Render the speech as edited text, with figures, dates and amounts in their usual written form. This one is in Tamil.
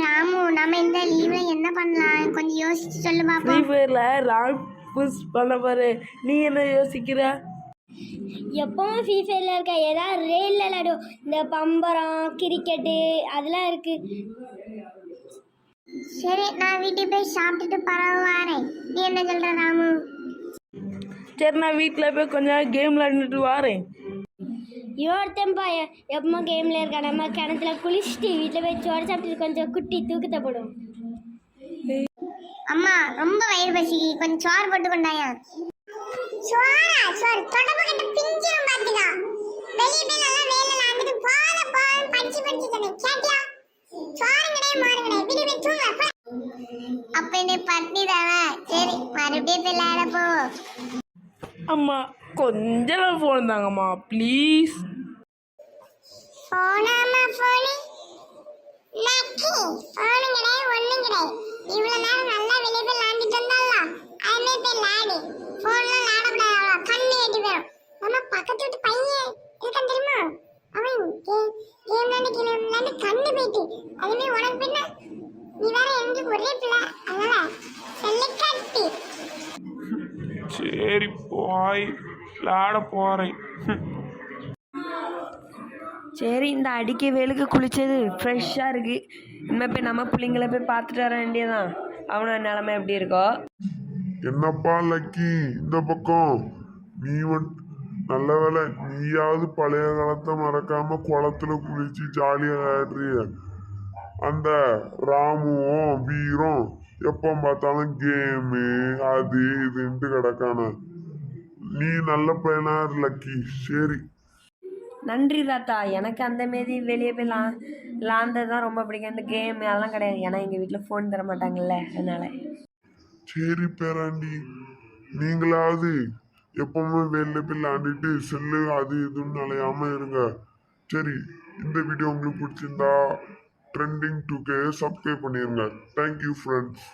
ராமு, நம்ம இந்த லீவ்ல என்ன பண்ணலாம்? கொஞ்சம் யோசிச்சு சொல்லு ஃப்ரீ பாப்போம். ஃபயரில் ரேங்க் புஷ் பண்ண பாரு. நீ என்ன யோசிக்கிற? எப்பவும் ஃப்ரீ ஃபயரில் இருக்க ஏதாவது ரெயிலில் விளையாடும். இந்த பம்பரம் கிரிக்கெட்டு அதெல்லாம் இருக்குது. சரி, நான் வீட்டுக்கு போய் சாப்பிட்டுட்டு பரவ வாரேன். நீ என்ன சொல்ற ராமு? சரி, நான் வீட்டில் போய் கொஞ்ச நேரம் கேம் விளையாண்டுட்டு வாரேன். இவர்த்தம்பா எப்பவுமே கேமில் இருக்கா. நம்ம கிணத்துல குளிச்சுட்டு வீட்டில் போய் சோறு சாப்பிட்டு கொஞ்சம் குட்டி தூக்கத்தை போடும். அம்மா, ரொம்ப வயிறு பசிக்கு, கொஞ்சம் சோறு போட்டு கொண்டாயா. சோறு தொடப்பு கட்ட பிஞ்சிரும் பாத்துடா. வெளிய போய் நல்லா வேலைல ஆண்டிட்டு போற பஞ்சி தானே கேட்டியா? சோறுங்கடே மாறுங்கடே வீடு போய் தூங்க. அப்ப என்ன பட்னி தானே? சரி, மறுபடியும் போய் விளையாட போ. அம்மா, கொஞ்ச நேரம் ஃபோன் தாங்கம்மா ப்ளீஸ். போனாமா போனி லக்கி போனுங்கடே ஒண்ணுங்கடே. இவ்வளவு நேரம் நல்லா வெளிய போய் விளையாண்டுட்டு வந்தால, அதுமே போய் விளையாடு. போன்ல விளையாடக்கூடாது, கண்ணு வெட்டி போயிடும். நம்ம பக்கத்து வீட்டு பையன் இருக்கான் தெரியுமா, அவன் கேம் விளையாண்டு கண்ணு போயிட்டு. அதுமே உனக்கு பின்ன நீ வேற எங்களுக்கு ஒரே பிள்ளை, அதனால செல்ல கட்டி. சரி, போய் விளையாட போகிறேன். சரி, இந்த அடிக்க வேலுக்கு குளிச்சது ஃப்ரெஷ்ஷாக இருக்குது. இனிமேல் போய் நம்ம பிள்ளைங்கள போய் பார்த்துட்டு வர வேண்டியதான். அவனோட நிலமை எப்படி இருக்கோ. என்னப்பா லக்கி, இந்த பக்கம் நீ நல்ல வேலை, நீயாவது பழைய காலத்தை மறக்காம குளத்துல குளிச்சு ஜாலியா விளையாடுறிய. அந்த ராமுவும் வீரம் எப்போ பார்த்தாலும் கேமு அது இதுன்ட்டு கிடக்கான. நீ நல்ல பையனா லக்கி. சரி, நன்றி தாத்தா. எனக்கு அந்த மாரி வெளியே போய் லாந்தது தான் ரொம்ப பிடிக்கும். இந்த கேம் அதெல்லாம் கிடையாது. ஏன்னா எங்கள் வீட்டில் ஃபோன் தர மாட்டாங்கல்ல, அதனால. சரி பேராண்டி, நீங்களாவது எப்பவுமே வெளில போய் விளையாண்டுட்டு செல்லு அது இதுன்னு அலையாம இருங்க. சரி, இந்த வீடியோ உங்களுக்கு பிடிச்சிருந்தா ட்ரெண்டிங் 2K சப்ஸ்கிரைப் பண்ணிருங்க. Thank you friends.